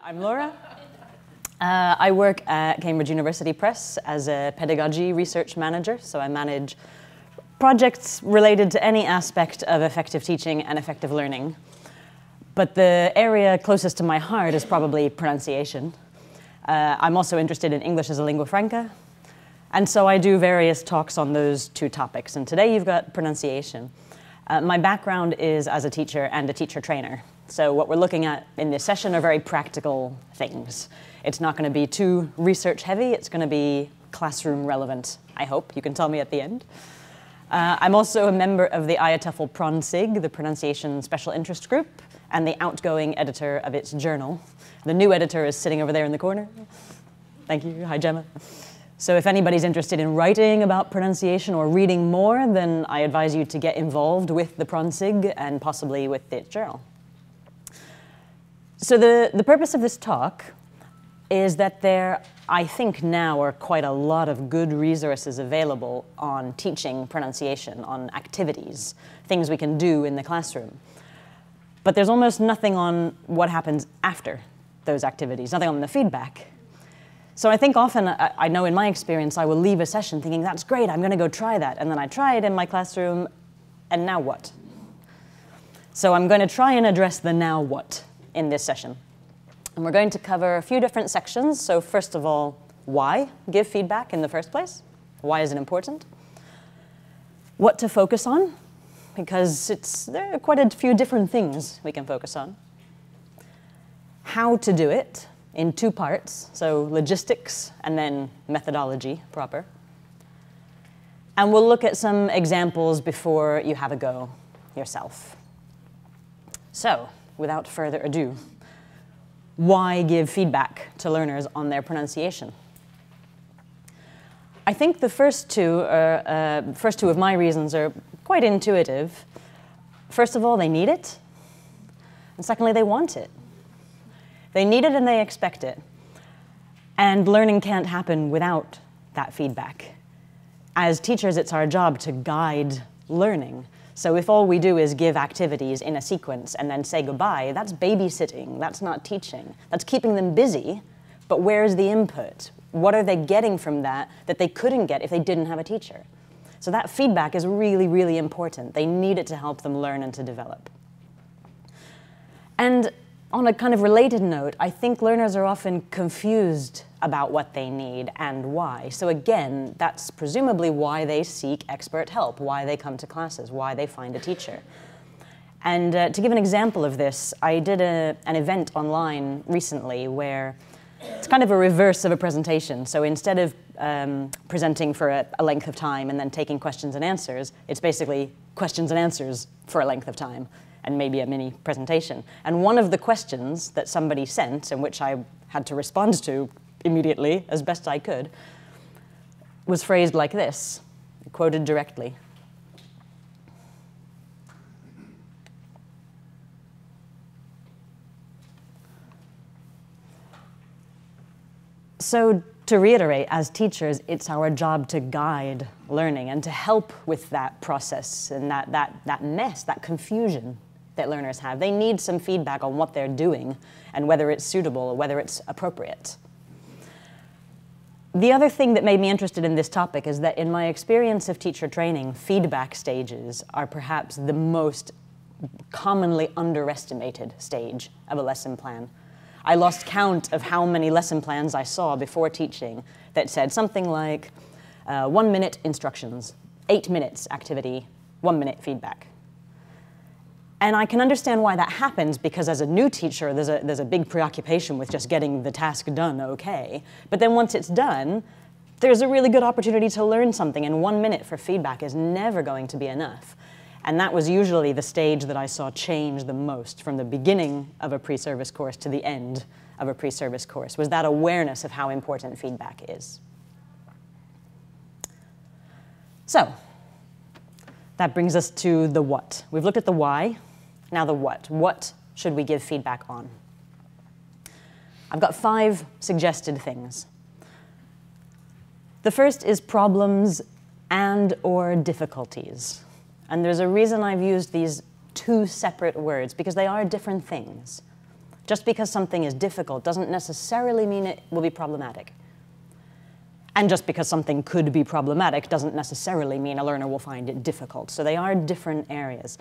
I'm Laura. I work at Cambridge University Press as a pedagogy research manager, so I manage projects related to any aspect of effective teaching and effective learning. But the area closest to my heart is probably pronunciation. I'm also interested in English as a lingua franca, and so I do various talks on those two topics. And today you've got pronunciation. My background is as a teacher and a teacher trainer. So what we're looking at in this session are very practical things. It's not going to be too research heavy. It's going to be classroom relevant, I hope. You can tell me at the end. I'm also a member of the IATEFL PronSig, the pronunciation special interest group, and the outgoing editor of its journal. The new editor is sitting over there in the corner. Thank you. Hi, Gemma. So if anybody's interested in writing about pronunciation or reading more, then I advise you to get involved with the PronSig and possibly with the journal. So the purpose of this talk is that there, I think now, are quite a lot of good resources available on teaching pronunciation, on activities, things we can do in the classroom. But there's almost nothing on what happens after those activities, nothing on the feedback. So I think often, I know in my experience, I will leave a session thinking, that's great, I'm going to go try that. And then I try it in my classroom, and now what? So I'm going to try and address the now what in this session. And we're going to cover a few different sections. So first of all, why give feedback in the first place? Why is it important? What to focus on, because there are quite a few different things we can focus on. How to do it in two parts, so logistics and then methodology proper. And we'll look at some examples before you have a go yourself. So, without further ado, why give feedback to learners on their pronunciation? I think the first two of my reasons are quite intuitive. First of all, they need it. And secondly, they want it. They need it and they expect it. And learning can't happen without that feedback. As teachers, it's our job to guide learning. So if all we do is give activities in a sequence and then say goodbye, that's babysitting, that's not teaching. That's keeping them busy, but where's the input? What are they getting from that they couldn't get if they didn't have a teacher? So that feedback is really, really important. They need it to help them learn and to develop. And on a kind of related note, I think learners are often confused about what they need and why. So again, that's presumably why they seek expert help, why they come to classes, why they find a teacher. And to give an example of this, I did an event online recently where it's kind of a reverse of a presentation. So instead of presenting for a length of time and then taking questions and answers, it's basically questions and answers for a length of time, and maybe a mini presentation. And one of the questions that somebody sent, and which I had to respond to immediately, as best I could, was phrased like this, quoted directly. So to reiterate, as teachers, it's our job to guide learning and to help with that process and that mess, that confusion that learners have. They need some feedback on what they're doing and whether it's suitable or whether it's appropriate. The other thing that made me interested in this topic is that in my experience of teacher training, feedback stages are perhaps the most commonly underestimated stage of a lesson plan. I lost count of how many lesson plans I saw before teaching that said something like 1 minute instructions, 8 minutes activity, 1 minute feedback. And I can understand why that happens, because as a new teacher, there's a big preoccupation with just getting the task done okay. But then once it's done, there's a really good opportunity to learn something, and 1 minute for feedback is never going to be enough. And that was usually the stage that I saw change the most from the beginning of a pre-service course to the end of a pre-service course, was that awareness of how important feedback is. So that brings us to the what. We've looked at the why. Now the what. What should we give feedback on? I've got 5 suggested things. The first is problems and/or difficulties. And there's a reason I've used these 2 separate words, because they are different things. Just because something is difficult doesn't necessarily mean it will be problematic. And just because something could be problematic doesn't necessarily mean a learner will find it difficult. So they are different areas.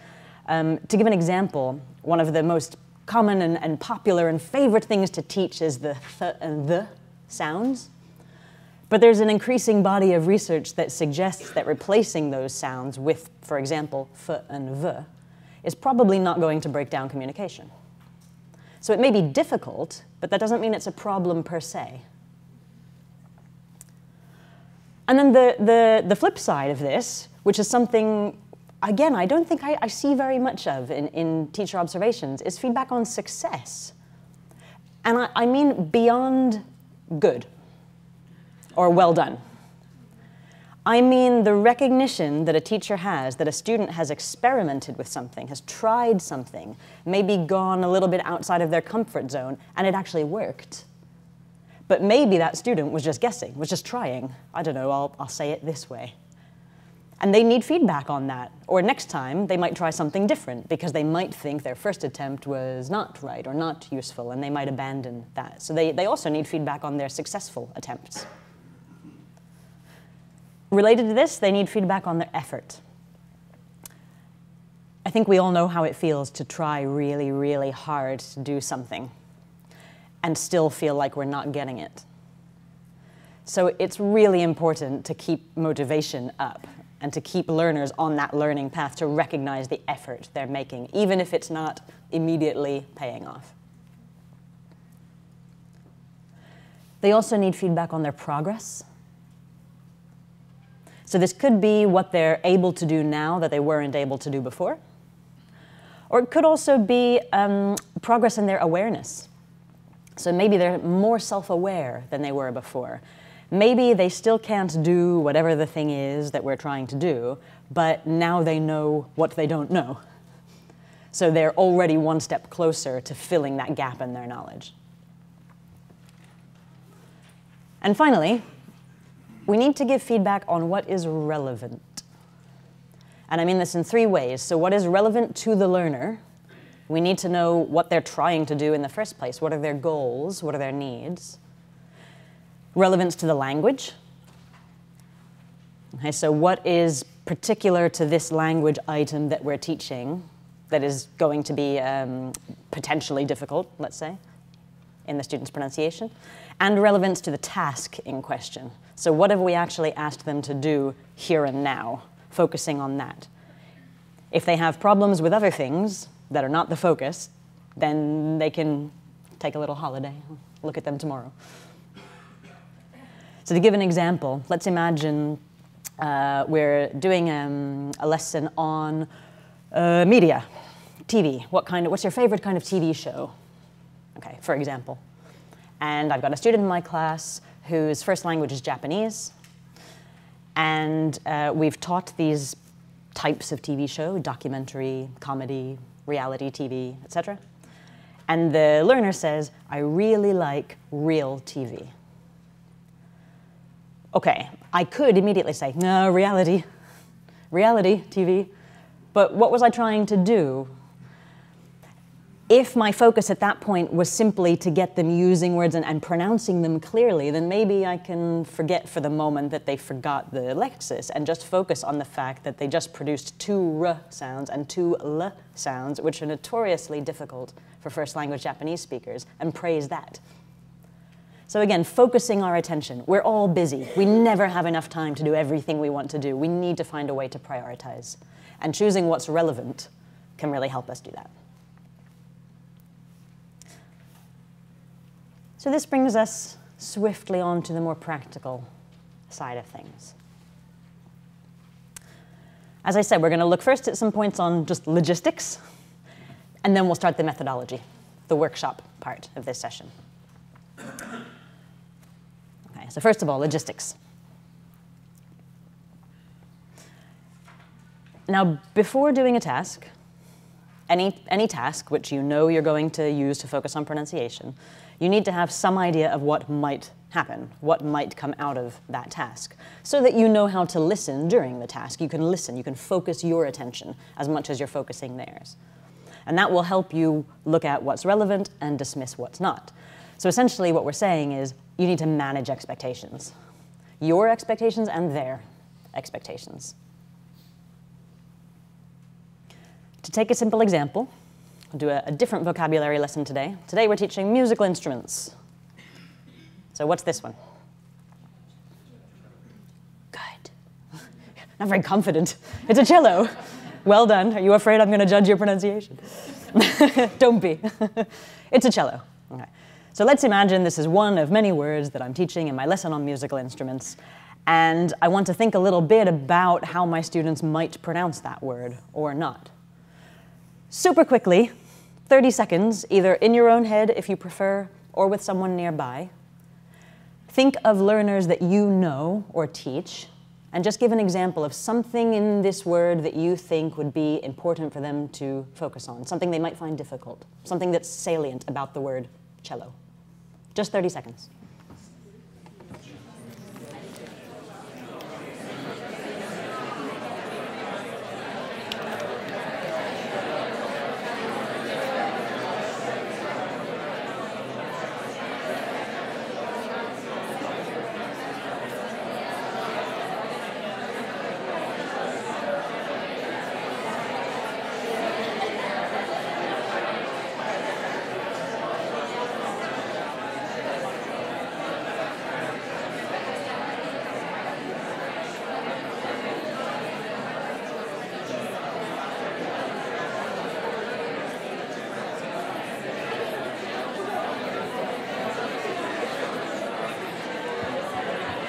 To give an example, one of the most common and popular and favorite things to teach is the th and the sounds. But there's an increasing body of research that suggests that replacing those sounds with, for example, f and v is probably not going to break down communication. So it may be difficult, but that doesn't mean it's a problem per se. And then the flip side of this, which is something, again, I don't think I see very much of in teacher observations, is feedback on success. And I mean beyond good or well done. I mean the recognition that a teacher has, that a student has experimented with something, has tried something, maybe gone a little bit outside of their comfort zone, and it actually worked. But maybe that student was just guessing, was just trying. I don't know, I'll say it this way. And they need feedback on that. Or next time, they might try something different because they might think their first attempt was not right or not useful, and they might abandon that. So they also need feedback on their successful attempts. Related to this, they need feedback on their effort. I think we all know how it feels to try really, really hard to do something and still feel like we're not getting it. So it's really important to keep motivation up and to keep learners on that learning path, to recognize the effort they're making, even if it's not immediately paying off. They also need feedback on their progress. So this could be what they're able to do now that they weren't able to do before. Or it could also be progress in their awareness. So maybe they're more self-aware than they were before. Maybe they still can't do whatever the thing is that we're trying to do, but now they know what they don't know. So they're already one step closer to filling that gap in their knowledge. And finally, we need to give feedback on what is relevant. And I mean this in 3 ways. So what is relevant to the learner? We need to know what they're trying to do in the first place. What are their goals? What are their needs? Relevance to the language. Okay, so what is particular to this language item that we're teaching that is going to be potentially difficult, let's say, in the student's pronunciation? And relevance to the task in question. So what have we actually asked them to do here and now, focusing on that? If they have problems with other things that are not the focus, then they can take a little holiday, look at them tomorrow. So to give an example, let's imagine we're doing a lesson on media, TV. What's your favorite kind of TV show? Okay, for example. And I've got a student in my class whose first language is Japanese. And we've taught these types of TV show, documentary, comedy, reality TV, etc. And the learner says, I really like real TV. Okay, I could immediately say, no, reality TV. But what was I trying to do? If my focus at that point was simply to get them using words and pronouncing them clearly, then maybe I can forget for the moment that they forgot the lexis and just focus on the fact that they just produced 2 r sounds and 2 l sounds, which are notoriously difficult for first language Japanese speakers, and praise that. So again, focusing our attention. We're all busy. We never have enough time to do everything we want to do. We need to find a way to prioritize. And choosing what's relevant can really help us do that. So this brings us swiftly on to the more practical side of things. As I said, we're going to look first at some points on just logistics, and then we'll start the methodology, the workshop part of this session. Okay, so first of all, logistics. Now, before doing a task, any task which you know you're going to use to focus on pronunciation, you need to have some idea of what might happen, what might come out of that task, so that you know how to listen during the task. You can listen, you can focus your attention as much as you're focusing theirs. And that will help you look at what's relevant and dismiss what's not. So essentially what we're saying is you need to manage expectations. Your expectations and their expectations. To take a simple example, I'll do a different vocabulary lesson today. Today we're teaching musical instruments. So what's this one? Good. Not very confident. It's a cello. Well done. Are you afraid I'm going to judge your pronunciation? Don't be. It's a cello. Okay. So let's imagine this is one of many words that I'm teaching in my lesson on musical instruments. And I want to think a little bit about how my students might pronounce that word or not. Super quickly, 30 seconds, either in your own head if you prefer, or with someone nearby. Think of learners that you know or teach, and just give an example of something in this word that you think would be important for them to focus on, something they might find difficult, something that's salient about the word cello. Just 30 seconds.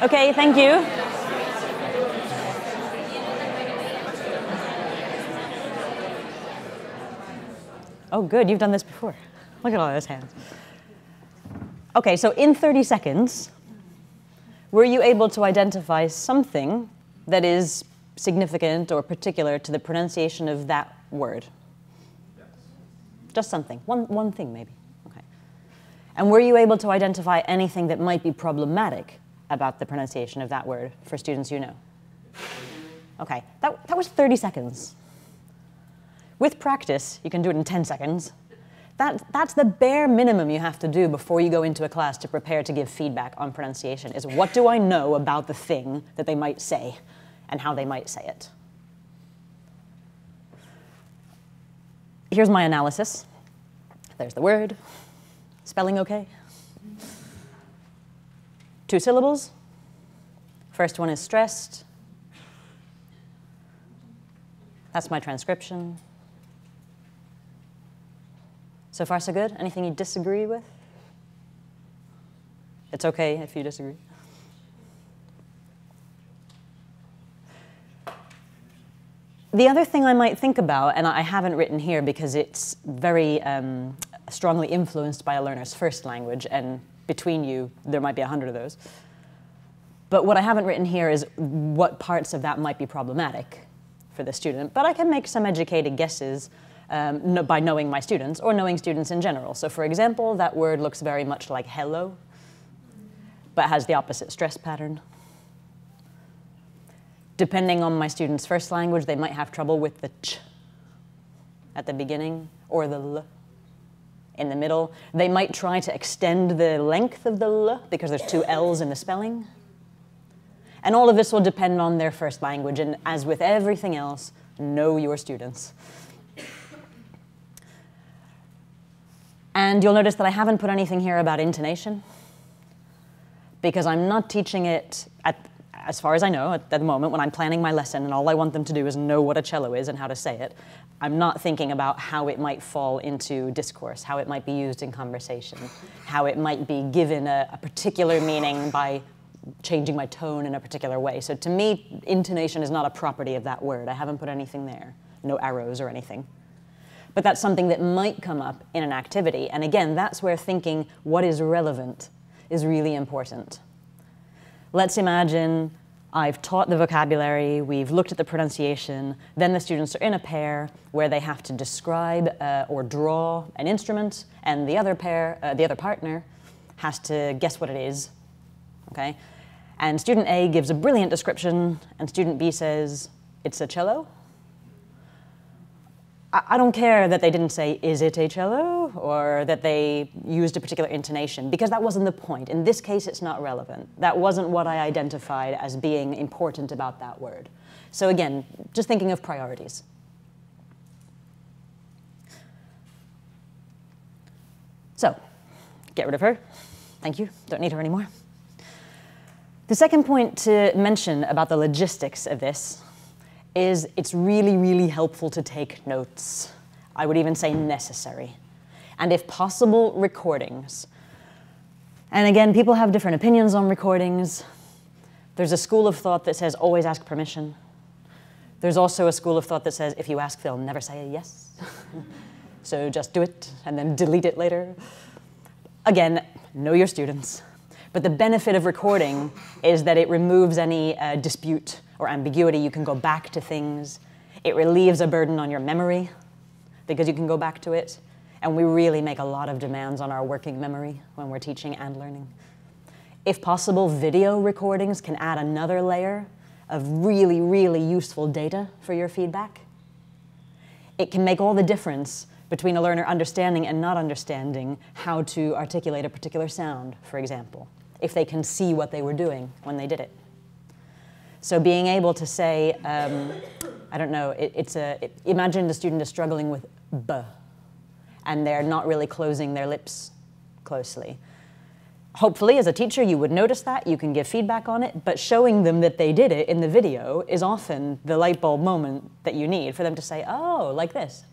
Okay, thank you. Oh, good, you've done this before. Look at all those hands. Okay, so in 30 seconds, were you able to identify something that is significant or particular to the pronunciation of that word? Yes. Just something, one thing maybe. Okay. And were you able to identify anything that might be problematic about the pronunciation of that word for students you know? Okay, that was 30 seconds. With practice, you can do it in 10 seconds. That's the bare minimum you have to do before you go into a class to prepare to give feedback on pronunciation, is what do I know about the thing that they might say and how they might say it. Here's my analysis. There's the word. Spelling okay? 2 syllables. First one is stressed. That's my transcription. So far, so good? Anything you disagree with? It's okay if you disagree. The other thing I might think about, and I haven't written here because it's very strongly influenced by a learner's first language, and between you, there might be 100 of those. But what I haven't written here is what parts of that might be problematic for the student. But I can make some educated guesses by knowing my students, or knowing students in general. So for example, that word looks very much like hello, but has the opposite stress pattern. Depending on my student's first language, they might have trouble with the ch at the beginning, or the l in the middle. They might try to extend the length of the l because there's 2 L's in the spelling. And all of this will depend on their first language, and as with everything else, know your students. And you'll notice that I haven't put anything here about intonation, because I'm not teaching it, as far as I know, at the moment, when I'm planning my lesson and all I want them to do is know what a cello is and how to say it. I'm not thinking about how it might fall into discourse, how it might be used in conversation, how it might be given a particular meaning by changing my tone in a particular way. So to me, intonation is not a property of that word. I haven't put anything there, no arrows or anything. But that's something that might come up in an activity. And again, that's where thinking what is relevant is really important. Let's imagine I've taught the vocabulary, we've looked at the pronunciation, then the students are in a pair where they have to describe or draw an instrument, and the other partner has to guess what it is, okay? And student A gives a brilliant description, and student B says, it's a cello. I don't care that they didn't say, is it a cello? Or that they used a particular intonation, because that wasn't the point. In this case, it's not relevant. That wasn't what I identified as being important about that word. So again, just thinking of priorities. So, get rid of her. Thank you, don't need her anymore. The second point to mention about the logistics of this is it's really, really helpful to take notes. I would even say necessary. And if possible, recordings. And again, people have different opinions on recordings. There's a school of thought that says always ask permission. There's also a school of thought that says if you ask, they'll never say yes. So just do it and then delete it later. Again, know your students. But the benefit of recording is that it removes any dispute or ambiguity. You can go back to things. It relieves a burden on your memory because you can go back to it. And we really make a lot of demands on our working memory when we're teaching and learning. If possible, video recordings can add another layer of really, really useful data for your feedback. It can make all the difference between a learner understanding and not understanding how to articulate a particular sound, for example, if they can see what they were doing when they did it. So being able to say, I don't know, imagine the student is struggling with B, and they're not really closing their lips closely. Hopefully, as a teacher, you would notice that, you can give feedback on it, but showing them that they did it in the video is often the light bulb moment that you need for them to say, oh, like this.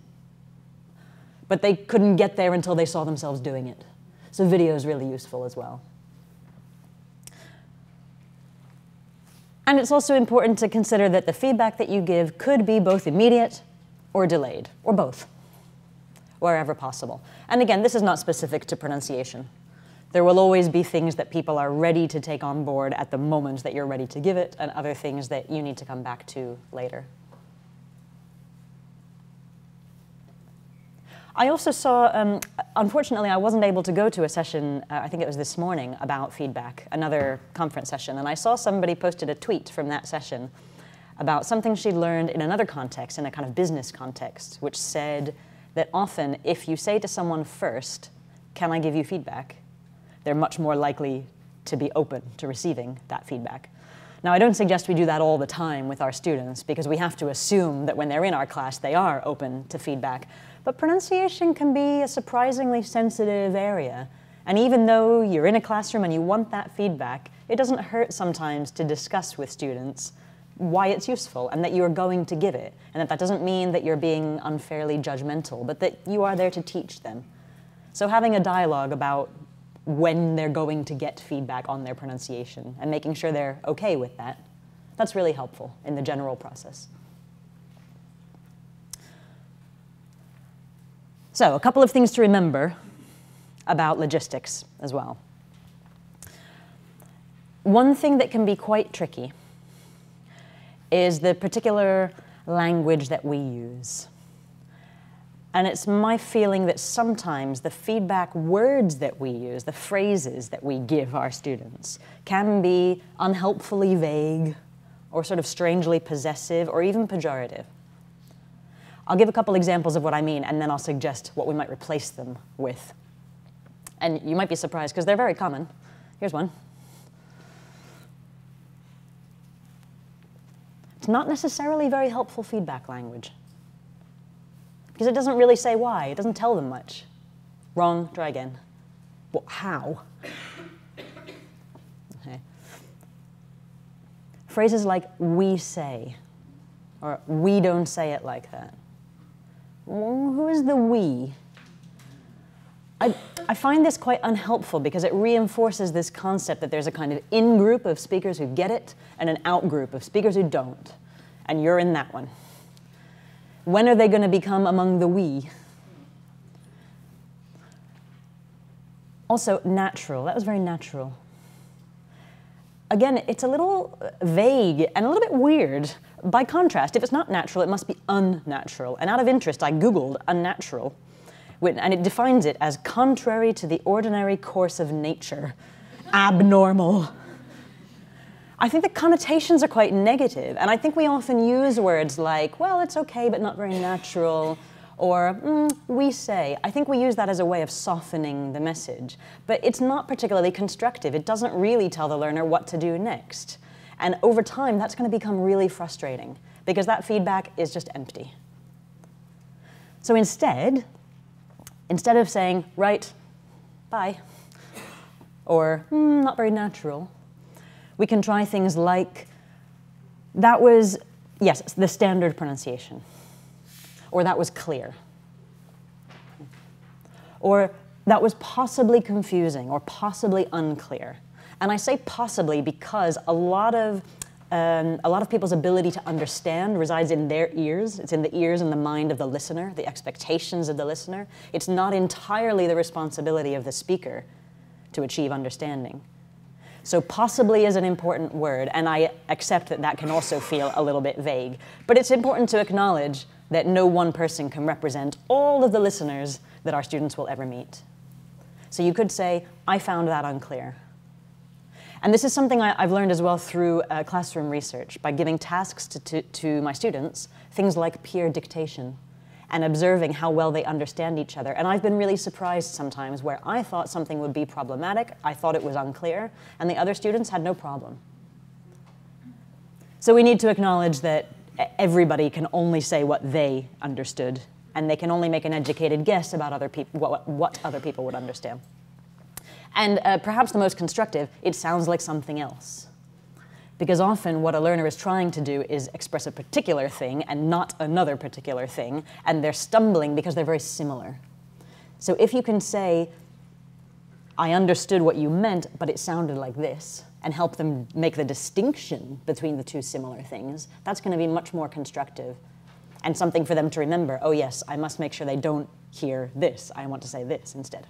But they couldn't get there until they saw themselves doing it. So video is really useful as well. And it's also important to consider that the feedback that you give could be both immediate or delayed, or both, wherever possible. And again, this is not specific to pronunciation. There will always be things that people are ready to take on board at the moment that you're ready to give it, and other things that you need to come back to later. I also saw, unfortunately, I wasn't able to go to a session, I think it was this morning, about feedback, another conference session, and I saw somebody posted a tweet from that session about something she learned in another context, in a kind of business context, which said that often if you say to someone first, can I give you feedback, they're much more likely to be open to receiving that feedback. Now, I don't suggest we do that all the time with our students, because we have to assume that when they're in our class, they are open to feedback. But pronunciation can be a surprisingly sensitive area. And even though you're in a classroom and you want that feedback, it doesn't hurt sometimes to discuss with students why it's useful and that you're going to give it. And that doesn't mean that you're being unfairly judgmental, but that you are there to teach them. So having a dialogue about when they're going to get feedback on their pronunciation and making sure they're okay with that, that's really helpful in the general process. So a couple of things to remember about logistics as well. One thing that can be quite tricky is the particular language that we use. And it's my feeling that sometimes the feedback words that we use, the phrases that we give our students, can be unhelpfully vague or sort of strangely possessive or even pejorative. I'll give a couple examples of what I mean, and then I'll suggest what we might replace them with. And you might be surprised, because they're very common. Here's one. It's not necessarily very helpful feedback language, because it doesn't really say why. It doesn't tell them much. Wrong, try again. Well, how? Okay. Phrases like, we say, or we don't say it like that. Well, who is the we? I find this quite unhelpful because it reinforces this concept that there's a kind of in-group of speakers who get it and an out-group of speakers who don't. And you're in that one. When are they going to become among the we? Also, natural. That was very natural. Again, it's a little vague and a little bit weird. By contrast, if it's not natural, it must be unnatural. And out of interest, I Googled unnatural, and it defines it as contrary to the ordinary course of nature, abnormal. I think the connotations are quite negative, and I think we often use words like, well, it's okay, but not very natural, Or we say. I think we use that as a way of softening the message. But it's not particularly constructive. It doesn't really tell the learner what to do next. And over time, that's going to become really frustrating because that feedback is just empty. So instead of saying, right, bye, or not very natural, we can try things like, that was, yes, the standard pronunciation. Or that was clear. Or that was possibly confusing or possibly unclear. And I say possibly because a lot of people's ability to understand resides in their ears. It's in the ears and the mind of the listener, the expectations of the listener. It's not entirely the responsibility of the speaker to achieve understanding. So possibly is an important word, and I accept that that can also feel a little bit vague. But it's important to acknowledge that no one person can represent all of the listeners that our students will ever meet. So you could say, I found that unclear. And this is something I've learned as well through classroom research, by giving tasks to my students, things like peer dictation, and observing how well they understand each other. And I've been really surprised sometimes where I thought something would be problematic, I thought it was unclear, and the other students had no problem. So we need to acknowledge that everybody can only say what they understood, and they can only make an educated guess about other people, what other people would understand. And perhaps the most constructive, it sounds like something else. Because often what a learner is trying to do is express a particular thing and not another particular thing, and they're stumbling because they're very similar. So if you can say, I understood what you meant, but it sounded like this, and help them make the distinction between the two similar things, that's going to be much more constructive and something for them to remember. Oh yes, I must make sure they don't hear this. I want to say this instead.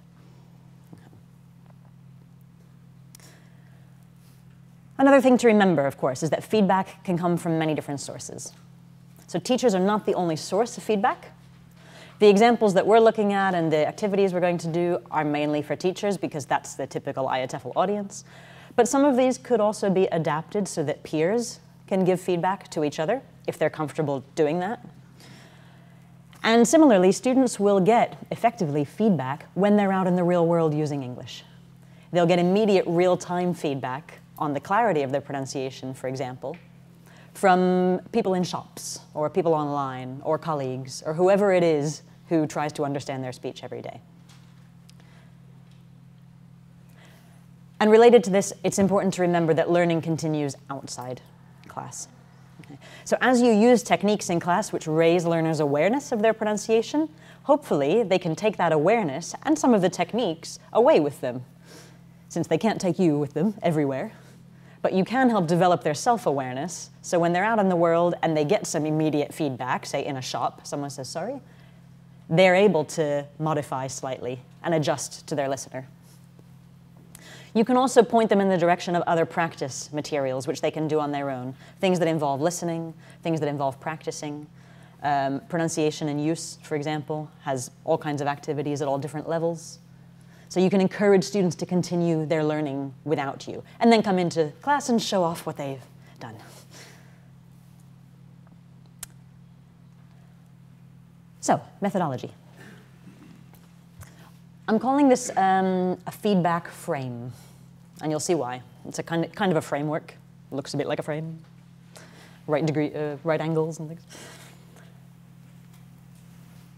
Another thing to remember, of course, is that feedback can come from many different sources. So teachers are not the only source of feedback. The examples that we're looking at and the activities we're going to do are mainly for teachers because that's the typical IATEFL audience. But some of these could also be adapted so that peers can give feedback to each other if they're comfortable doing that. And similarly, students will get, effectively, feedback when they're out in the real world using English. They'll get immediate real-time feedback on the clarity of their pronunciation, for example, from people in shops, or people online, or colleagues, or whoever it is who tries to understand their speech every day. And related to this, it's important to remember that learning continues outside class. Okay. So as you use techniques in class which raise learners' awareness of their pronunciation, hopefully they can take that awareness and some of the techniques away with them, since they can't take you with them everywhere. But you can help develop their self-awareness, so when they're out in the world and they get some immediate feedback, say in a shop, someone says sorry, they're able to modify slightly and adjust to their listener. You can also point them in the direction of other practice materials which they can do on their own, things that involve listening, things that involve practicing. Pronunciation and use, for example, has all kinds of activities at all different levels. So you can encourage students to continue their learning without you, and then come into class and show off what they've done. So, methodology. I'm calling this a feedback frame, and you'll see why. It's a kind of a framework. It looks a bit like a frame. Right angles and things.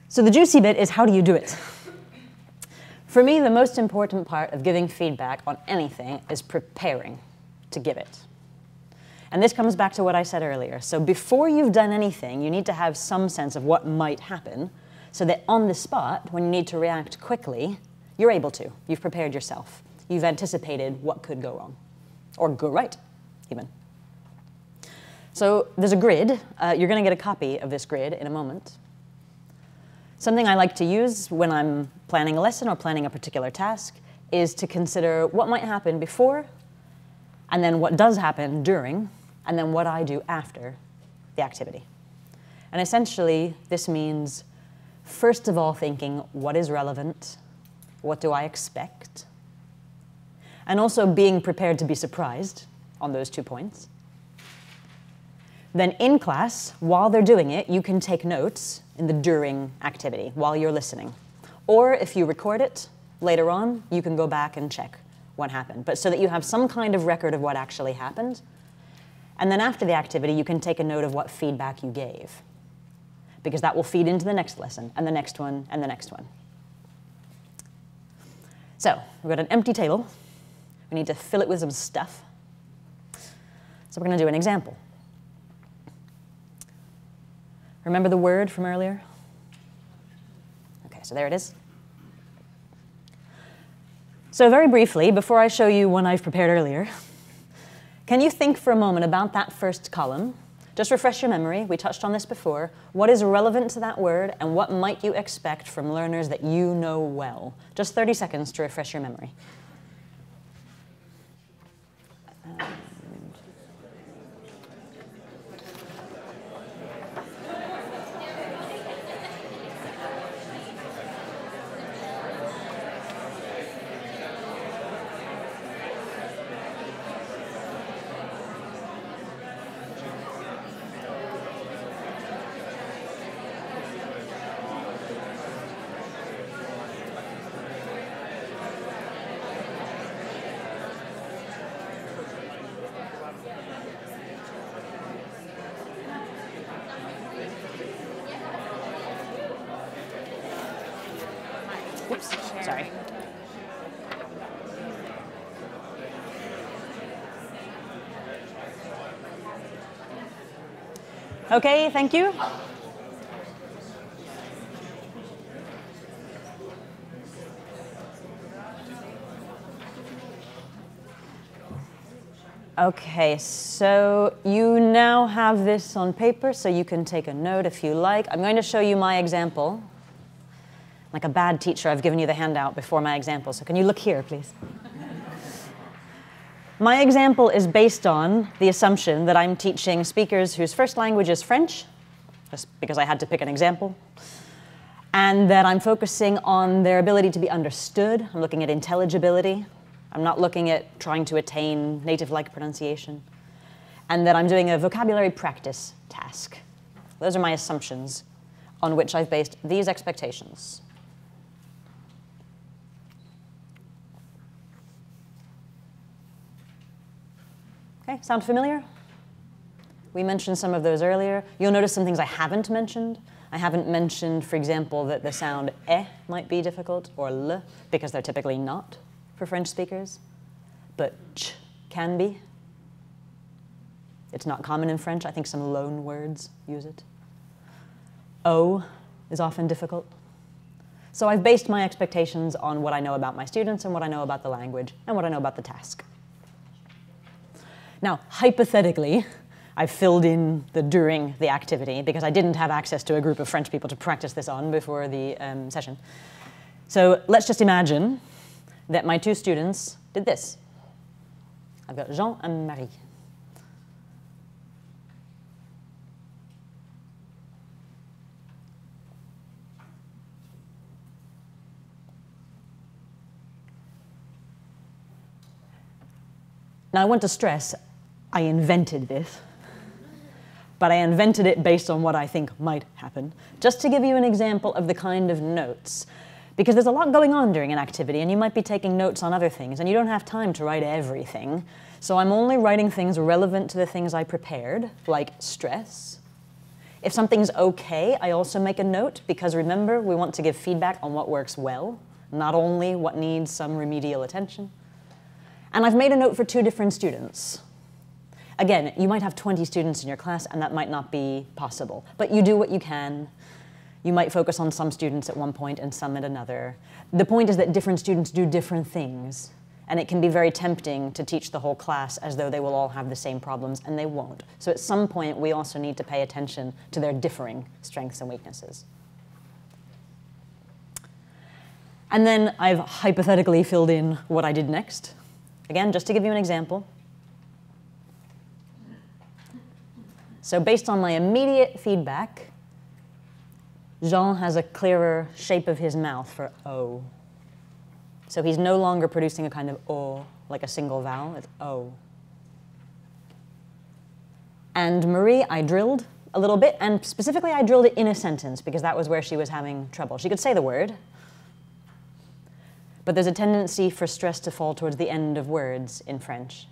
So the juicy bit is, how do you do it? For me, the most important part of giving feedback on anything is preparing to give it. And this comes back to what I said earlier. So before you've done anything, you need to have some sense of what might happen, so that on the spot, when you need to react quickly, you're able to. You've prepared yourself. You've anticipated what could go wrong, or go right, even. So there's a grid. You're going to get a copy of this grid in a moment. Something I like to use when I'm planning a lesson or planning a particular task is to consider what might happen before, and then what does happen during, and then what I do after the activity. And essentially, this means, first of all, thinking, what is relevant? What do I expect? And also being prepared to be surprised on those 2 points. Then in class, while they're doing it, you can take notes in the during activity, while you're listening. Or if you record it later on, you can go back and check what happened. But so that you have some kind of record of what actually happened. And then after the activity, you can take a note of what feedback you gave, because that will feed into the next lesson, and the next one, and the next one. So we've got an empty table. We need to fill it with some stuff. So we're going to do an example. Remember the word from earlier? Okay, so there it is. So very briefly, before I show you one I've prepared earlier, can you think for a moment about that first column? Just refresh your memory. We touched on this before. What is relevant to that word, and what might you expect from learners that you know well? Just 30 seconds to refresh your memory. Oops, sorry. Okay, thank you. Okay, so you now have this on paper, so you can take a note if you like. I'm going to show you my example. Like a bad teacher, I've given you the handout before my example, so can you look here, please? My example is based on the assumption that I'm teaching speakers whose first language is French, just because I had to pick an example, and that I'm focusing on their ability to be understood. I'm looking at intelligibility. I'm not looking at trying to attain native-like pronunciation, and that I'm doing a vocabulary practice task. Those are my assumptions on which I've based these expectations. Okay, sound familiar? We mentioned some of those earlier. You'll notice some things I haven't mentioned. I haven't mentioned, for example, that the sound might be difficult, or l, because they're typically not for French speakers, but ch can be. It's not common in French. I think some loan words use it. O is often difficult. So I've based my expectations on what I know about my students and what I know about the language and what I know about the task. Now, hypothetically, I filled in the during the activity because I didn't have access to a group of French people to practice this on before the session. So let's just imagine that my two students did this. I've got Jean and Marie. Now, I want to stress, I invented this, but I invented it based on what I think might happen, just to give you an example of the kind of notes. Because there's a lot going on during an activity, and you might be taking notes on other things, and you don't have time to write everything. So I'm only writing things relevant to the things I prepared, like stress. If something's okay, I also make a note, because remember, we want to give feedback on what works well, not only what needs some remedial attention. And I've made a note for two different students. Again, you might have 20 students in your class, and that might not be possible. But you do what you can. You might focus on some students at one point and some at another. The point is that different students do different things. And it can be very tempting to teach the whole class as though they will all have the same problems, and they won't. So at some point, we also need to pay attention to their differing strengths and weaknesses. And then I've hypothetically filled in what I did next. Again, just to give you an example. So based on my immediate feedback, Jean has a clearer shape of his mouth for O. So he's no longer producing a kind of O, like a single vowel, it's O. And Marie, I drilled a little bit, and specifically I drilled it in a sentence because that was where she was having trouble. She could say the word, but there's a tendency for stress to fall towards the end of words in French.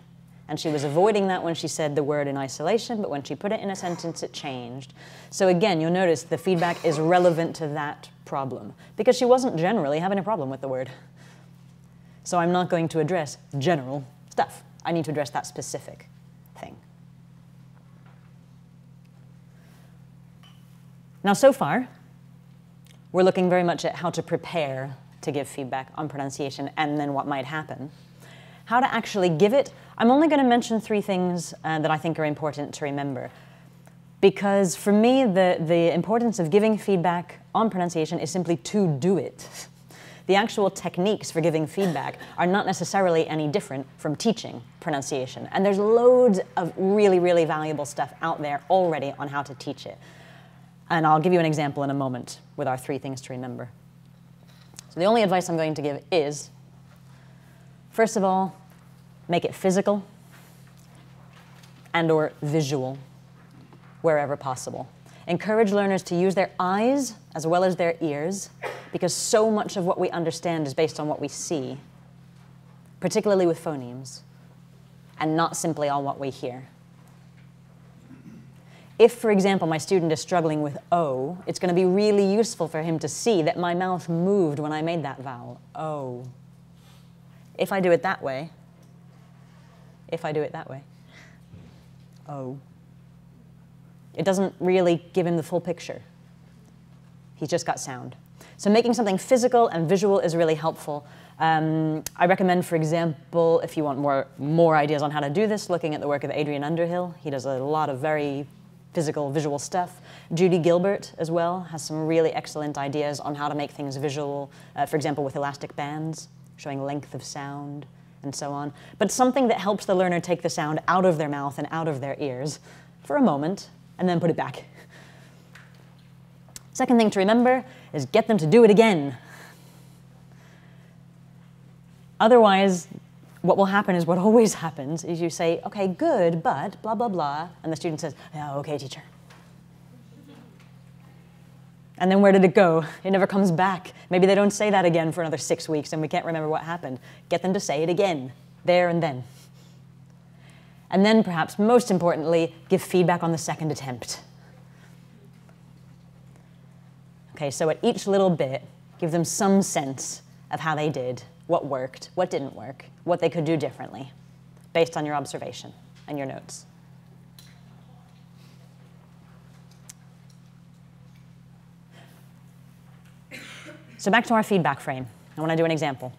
And she was avoiding that when she said the word in isolation, but when she put it in a sentence, it changed. So again, you'll notice the feedback is relevant to that problem, because she wasn't generally having a problem with the word. So I'm not going to address general stuff. I need to address that specific thing. Now, so far, we're looking very much at how to prepare to give feedback on pronunciation and then what might happen. How to actually give it, I'm only going to mention 3 things that I think are important to remember. Because for me, the importance of giving feedback on pronunciation is simply to do it. The actual techniques for giving feedback are not necessarily any different from teaching pronunciation. And there's loads of really, really valuable stuff out there already on how to teach it. And I'll give you an example in a moment with our 3 things to remember. So the only advice I'm going to give is, first of all, make it physical and/or visual wherever possible. Encourage learners to use their eyes as well as their ears, because so much of what we understand is based on what we see, particularly with phonemes, and not simply on what we hear. If, for example, my student is struggling with O, it's going to be really useful for him to see that my mouth moved when I made that vowel, O. If I do it that way, O. It doesn't really give him the full picture. He's just got sound. So making something physical and visual is really helpful. I recommend, for example, if you want more ideas on how to do this, looking at the work of Adrian Underhill. He does a lot of very physical, visual stuff. Judy Gilbert, as well, has some really excellent ideas on how to make things visual, for example, with elastic bands, showing length of sound, and so on. But something that helps the learner take the sound out of their mouth and out of their ears for a moment, and then put it back. Second thing to remember is get them to do it again. Otherwise, what will happen is what always happens is you say, okay, good, but blah, blah, blah, and the student says, oh, okay, teacher. And then where did it go? It never comes back. Maybe they don't say that again for another 6 weeks and we can't remember what happened. Get them to say it again, there and then. And then, perhaps most importantly, give feedback on the second attempt. Okay, so at each little bit, give them some sense of how they did, what worked, what didn't work, what they could do differently, based on your observation and your notes. So back to our feedback frame. I want to do an example.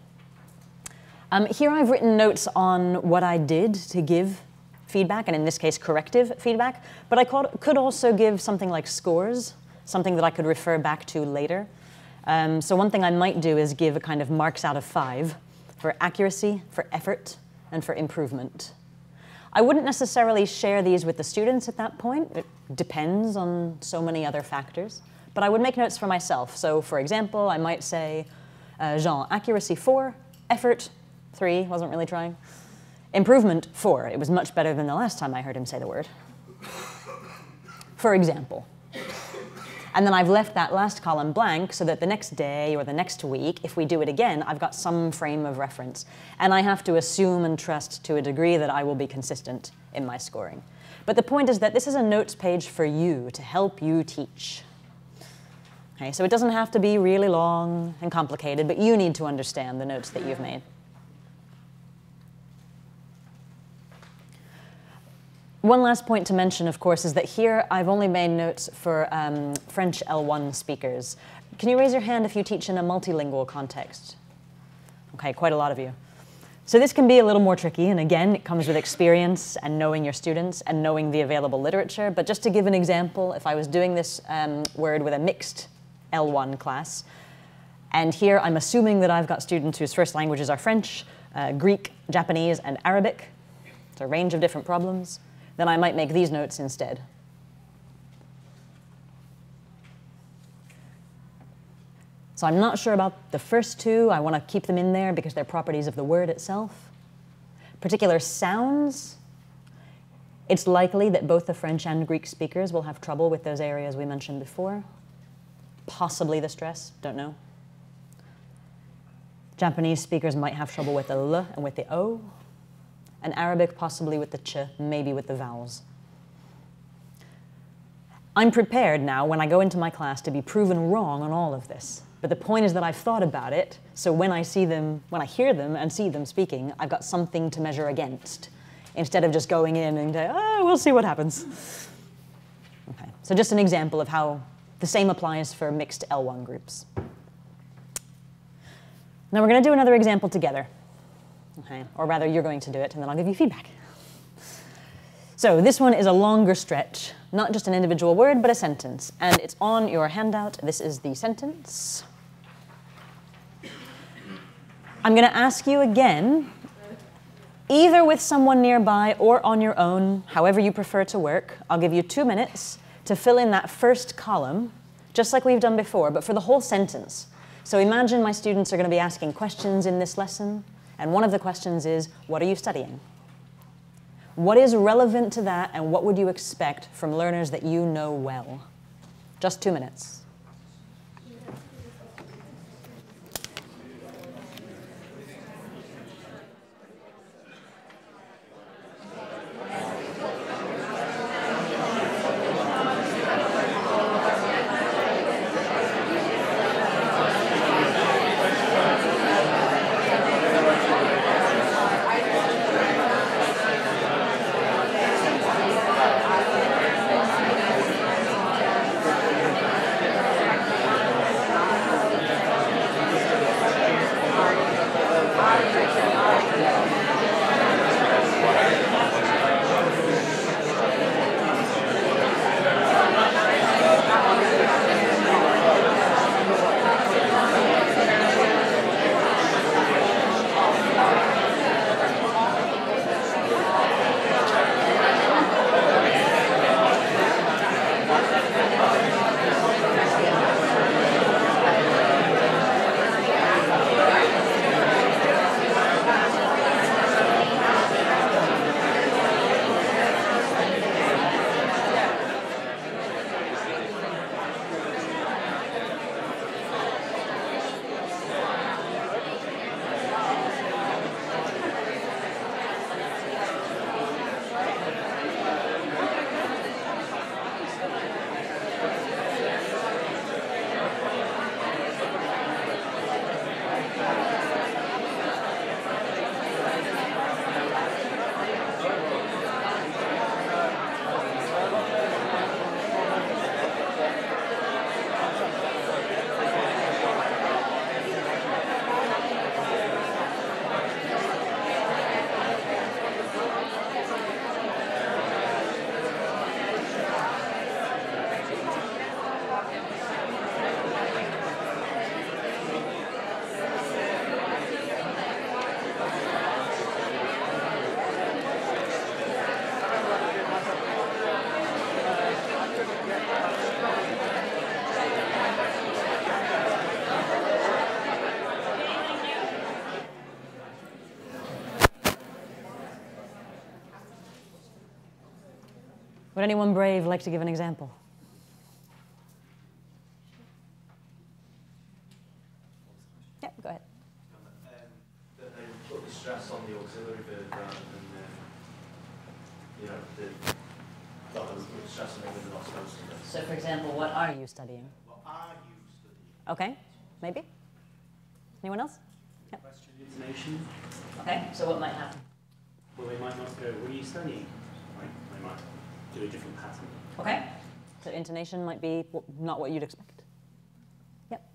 Here I've written notes on what I did to give feedback, and in this case, corrective feedback, but I could also give something like scores, something that I could refer back to later. So one thing I might do is give a kind of marks out of 5 for accuracy, for effort, and for improvement. I wouldn't necessarily share these with the students at that point. It depends on so many other factors, but I would make notes for myself. So for example, I might say, Jean, accuracy 4, effort 3, wasn't really trying. Improvement 4, it was much better than the last time I heard him say the word. For example. And then I've left that last column blank so that the next day or the next week, if we do it again, I've got some frame of reference. And I have to assume and trust to a degree that I will be consistent in my scoring. But the point is that this is a notes page for you to help you teach. Okay, so it doesn't have to be really long and complicated, but you need to understand the notes that you've made. One last point to mention, of course, is that here I've only made notes for French L1 speakers. Can you raise your hand if you teach in a multilingual context? Okay, quite a lot of you. So this can be a little more tricky, and again, it comes with experience and knowing your students and knowing the available literature. But just to give an example, if I was doing this word with a mixed L1 class, and here I'm assuming that I've got students whose first languages are French, Greek, Japanese, and Arabic. It's a range of different problems. Then I might make these notes instead. So I'm not sure about the first 2. I want to keep them in there because they're properties of the word itself. Particular sounds, It's likely that both the French and Greek speakers will have trouble with those areas we mentioned before. Possibly the stress, don't know. Japanese speakers might have trouble with the L and with the O. And Arabic possibly with the ch, maybe with the vowels. I'm prepared now when I go into my class to be proven wrong on all of this. But the point is that I've thought about it, so when I hear them and see them speaking, I've got something to measure against, instead of just going in and say, oh, we'll see what happens. Okay, so just an example of how the same applies for mixed L1 groups. Now we're going to do another example together. Okay, or rather, you're going to do it, and then I'll give you feedback. So this one is a longer stretch, not just an individual word, but a sentence. And it's on your handout. This is the sentence. I'm going to ask you again, either with someone nearby or on your own, however you prefer to work. I'll give you 2 minutes to fill in that first column, just like we've done before, but for the whole sentence. So imagine my students are going to be asking questions in this lesson, and one of the questions is, what are you studying? What is relevant to that, and what would you expect from learners that you know well? Just 2 minutes. Would anyone brave like to give an example? Yeah, go ahead. That they put the stress on the auxiliary verb rather than, rather than put the stress on it when they're not supposed to. So, for example, what are you studying? What are you studying? Okay, maybe? Anyone else? Yep. Question intonation. Okay, so what might happen? Well, they might not go, what are you studying? Right? They might do a different pattern. Okay, so intonation might be not what you'd expect. Yep.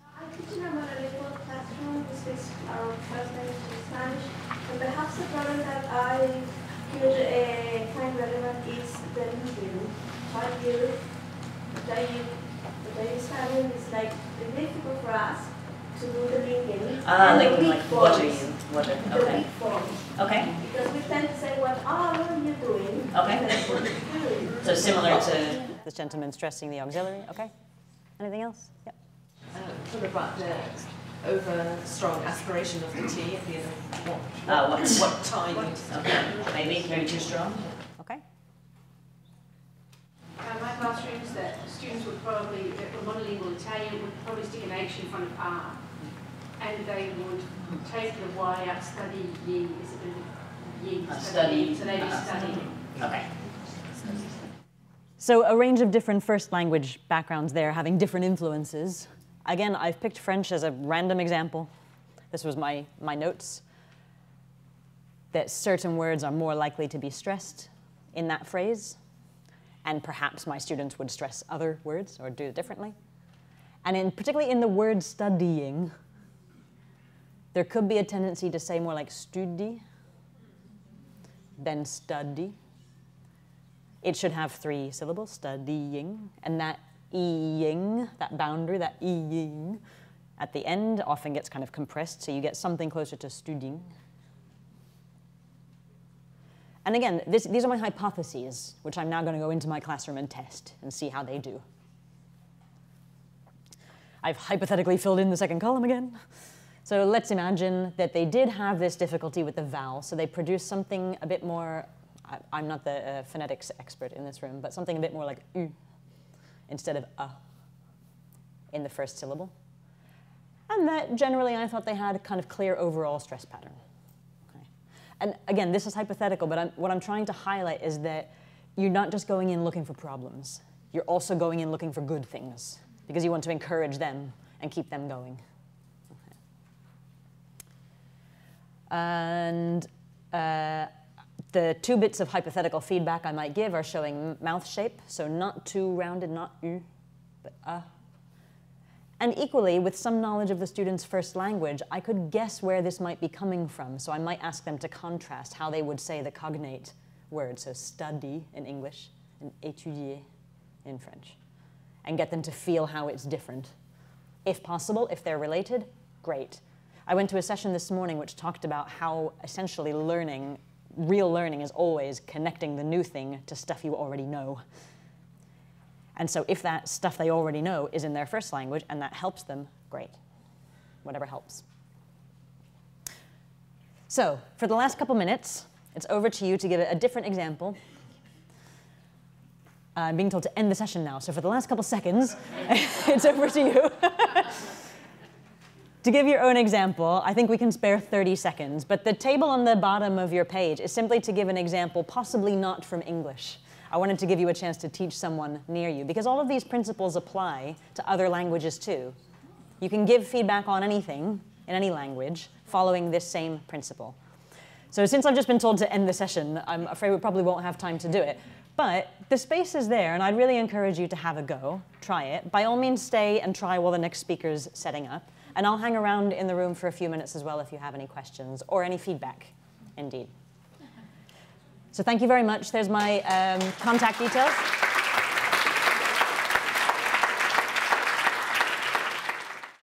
I teach in a monolingual classroom. This is our first language in Spanish. And perhaps the problem that I could find relevant is the linking. What you studying is like difficult for us to do the linking. Linking, like what are you? What are, The okay. weak form. Okay. Because we tend to say, what are you doing? Okay. That's what you're doing. So similar to this gentleman stressing the auxiliary. Okay. Anything else? Yep. Sort of about the over strong aspiration of the T at the end of what time. Okay. Maybe too strong. Okay. probably, a monolingual Italian would probably stick an H in front of R. And they would take the Y out, study ye, is it ye? Study. So they'd be studying. Okay. So a range of different first language backgrounds there, having different influences. Again, I've picked French as a random example. This was my notes. That certain words are more likely to be stressed in that phrase, and perhaps my students would stress other words or do it differently. And particularly in the word studying, there could be a tendency to say more like studi than study. It should have 3 syllables, studying, and that ing, that boundary, that ing, at the end often gets kind of compressed, so you get something closer to studying. And again, these are my hypotheses, which I'm now going to go into my classroom and test and see how they do. I've hypothetically filled in the second column again. So let's imagine that they did have this difficulty with the vowel, so they produced something a bit more, I'm not the phonetics expert in this room, but something a bit more like u instead of a in the first syllable. And that generally I thought they had a kind of clear overall stress pattern. Okay. And again, this is hypothetical, but what I'm trying to highlight is that you're not just going in looking for problems. You're also going in looking for good things because you want to encourage them and keep them going. Okay. And the 2 bits of hypothetical feedback I might give are showing mouth shape, so not too rounded, not u, but And equally, with some knowledge of the student's first language, I could guess where this might be coming from, so I might ask them to contrast how they would say the cognate word, so study in English and étudier in French, and get them to feel how it's different. If possible, if they're related, great. I went to a session this morning which talked about how essentially learning, real learning is always connecting the new thing to stuff you already know. And so if that stuff they already know is in their first language and that helps them, great. Whatever helps. So for the last couple minutes, it's over to you to give a different example. I'm being told to end the session now, so for the last couple seconds, it's over to you. To give your own example, I think we can spare 30 seconds, but the table on the bottom of your page is simply to give an example, possibly not from English. I wanted to give you a chance to teach someone near you, because all of these principles apply to other languages too. You can give feedback on anything, in any language, following this same principle. So since I've just been told to end the session, I'm afraid we probably won't have time to do it. But the space is there, and I'd really encourage you to have a go, try it. By all means, stay and try while the next speaker's setting up. And I'll hang around in the room for a few minutes as well if you have any questions or any feedback, indeed. So thank you very much. There's my contact details.